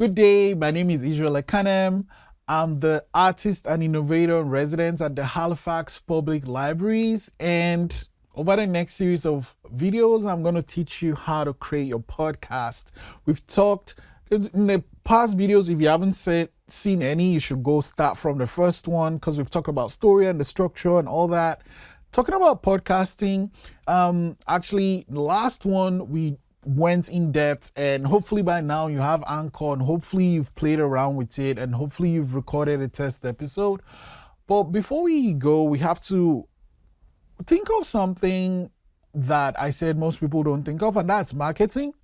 Good day, my name is Ekanem. I'm the artist and innovator in residence at the Halifax Public Libraries, and over the next series of videos, I'm going to teach you how to create your podcast. We've talked in the past videos. If you haven't seen any, you should go start from the first one because we've talked about story and the structure and all that. Talking about podcasting, actually, the last one we went in depth, and hopefully by now you have Anchor, and hopefully you've played around with it, and hopefully you've recorded a test episode. But before we go, we have to think of something that I said most people don't think of, and that's marketing.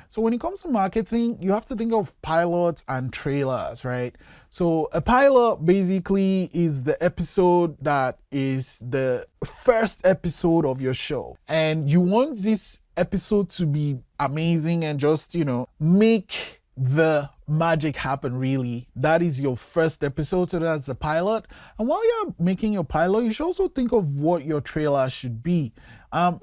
So when it comes to marketing, you have to think of pilots and trailers, right? So a pilot basically is the episode that is the first episode of your show. And you want this episode to be amazing and just, make the magic happen, really. That is your first episode, so that's the pilot. And while you're making your pilot, you should also think of what your trailer should be.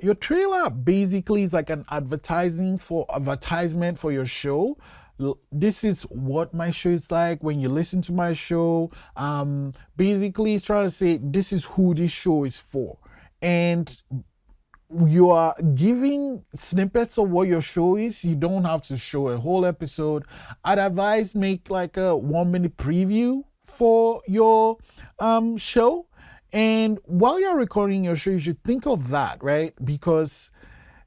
Your trailer basically is like an advertisement for your show. This is what my show is like. When you listen to my show, basically it's trying to say this is who this show is for. And you are giving snippets of what your show is. You don't have to show a whole episode. I'd advise make like a 1-minute preview for your show. And while you're recording your show, you should think of that, right? Because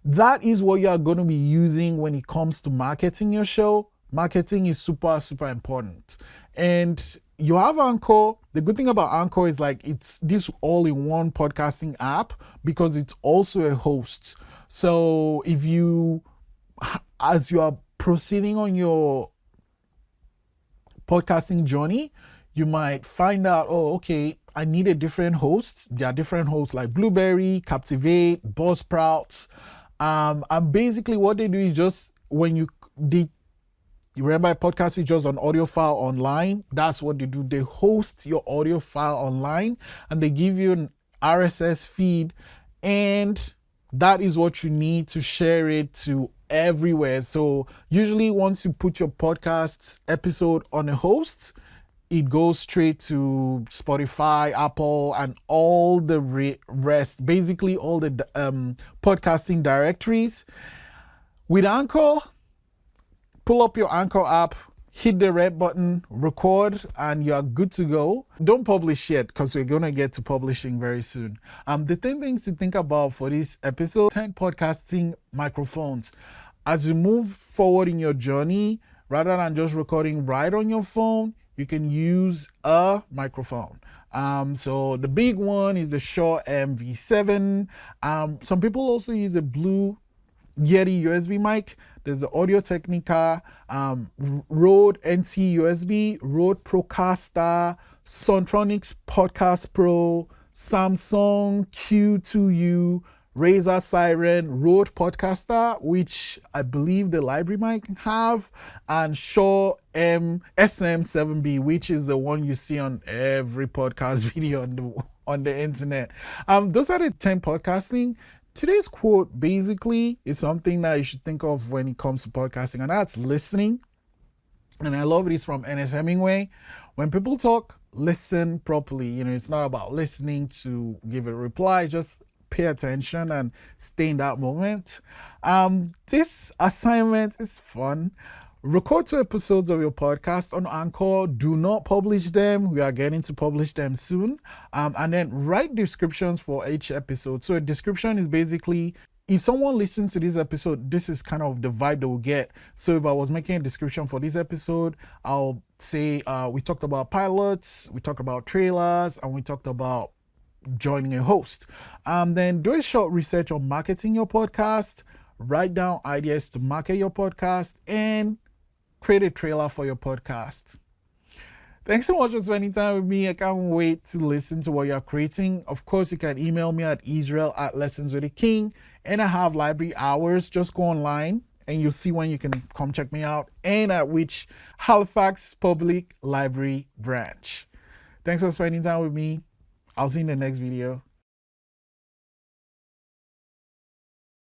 that is what you're going to be using when it comes to marketing your show. Marketing is super, super important. And you have Anchor. The good thing about Anchor is like it's this all-in-one podcasting app because it's also a host. So as you are proceeding on your podcasting journey, you might find out, oh, okay, I need a different host. There are different hosts like Blueberry, Captivate, Buzzsprouts. And basically what they do is just when you remember a podcast is just an audio file online. That's what they do. They host your audio file online and they give you an RSS feed, and that is what you need to share it to everywhere. So usually once you put your podcast episode on a host, it goes straight to Spotify, Apple, and all the rest, basically all the podcasting directories. With Anchor, pull up your Anchor app, hit the red button, record, and you're good to go. Don't publish yet because we're going to get to publishing very soon. The 10 things to think about for this episode: 10 podcasting microphones. As you move forward in your journey, rather than just recording right on your phone, you can use a microphone. So the big one is the Shure MV7. Some people also use a Blue Yeti USB mic. There's the Audio Technica, Rode NT USB, Rode Procaster, Sontronics Podcast Pro, Samsung Q2U, Razer Siren, Rode Podcaster, which I believe the library mic have, and Shure SM7B, which is the one you see on every podcast video on the internet. Those are the 10 podcasting. Today's quote basically is something that you should think of when it comes to podcasting, and that's listening. And I love it. It's from Ernest Hemingway. When people talk, listen properly. It's not about listening to give a reply. Just pay attention and stay in that moment. This assignment is fun. Record 2 episodes of your podcast on Anchor. Do not publish them. We are getting to publish them soon. And then write descriptions for each episode. So a description is basically, if someone listens to this episode, this is kind of the vibe they will get. So if I was making a description for this episode, I'll say we talked about pilots, we talked about trailers, and we talked about joining a host. Then do a short research on marketing your podcast. Write down ideas to market your podcast and create a trailer for your podcast. Thanks so much for spending time with me. I can't wait to listen to what you're creating. Of course, you can email me at israel@lessonswiththeking, and I have library hours. Just go online and you'll see when you can come check me out and at which Halifax Public Library branch. Thanks for spending time with me. I'll see you in the next video.